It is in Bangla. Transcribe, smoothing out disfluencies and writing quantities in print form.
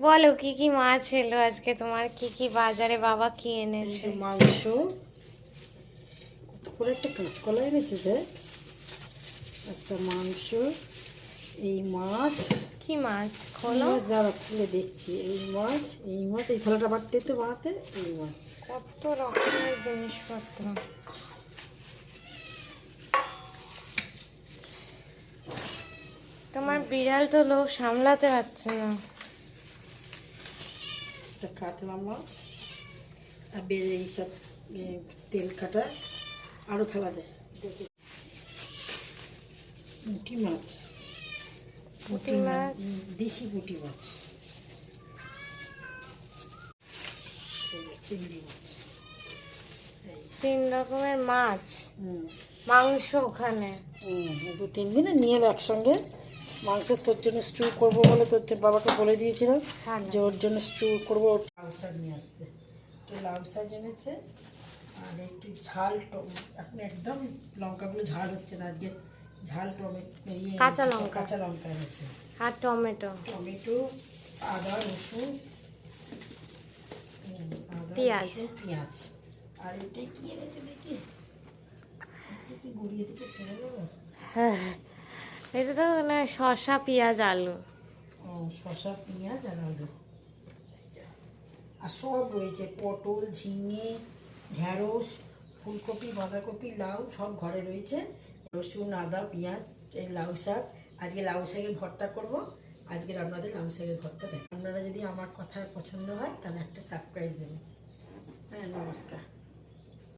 বলো কি কি মাছ এলো আজকে তোমার, কি কি বাজারে বাবা কি এনেছে? মাংস, কত করে একটা কাঁচকলা এনেছে দেখ। আচ্ছা মাংস, এই মাছ। কি মাছ কি খোলো। মাছ দাঁড়া খুলে দেখছি। এই মাছ এই থালাটা বাড়তে তো বানাতে এই মাছ। কত রকমের জিনিসপত্র। তোমার বিড়াল তো লোভ সামলাতে পারছে না। একটা কাতলা মাছ আর বেড়ে এইসব তেল কাটা আরও থালা দেয়। দেখি পুঁটি মাছ, পুঁটি মাছ, দেশি পুঁটি মাছ, চিংড়ি মাছ, তিন রকমের মাছ, হুম মাংস ওখানে। দু তিন দিনে নিয়ে এলো একসঙ্গে। মাংস তোর জন্য স্টু করবো বলে তোর বাবাকে বলে দিয়েছিলাম যে ওর জন্য স্টু করবো। লাউ শাক নিয়ে আসতে, তো লাউ শাক এনেছে আর একটু ঝাল এখন একদম লঙ্কাগুলো ঝাল হচ্ছে না আজকে। ঝাল কাঁচা লঙ্কা, কাঁচা লঙ্কা এনেছে আর টমেটো, টমেটো, আদা রসুন, পেঁয়াজ। পেঁয়াজ। আর এটাই কি এনেছে দেখি, এটা কি গড়িয়ে থেকে ছেড়ে দেবো। হ্যাঁ, এটা তো মানে শসা পেঁয়াজ আলু। শসা পেঁয়াজ আর আলু আর সব রয়েছে, পটল ঝিঙে ঢ্যাঁড়স ফুলকপি বাঁধাকপি লাউ সব ঘরে রয়েছে। রসুন আদা পেঁয়াজ, এই লাউ শাক। আজকে লাউ শাকের ভর্তা করব। আজকের আপনাদের লাউ শাকের ভর্তা দেখ। আপনারা যদি আমার কথা পছন্দ হয় তাহলে একটা সারপ্রাইজ দেবেন। হ্যাঁ নমস্কার।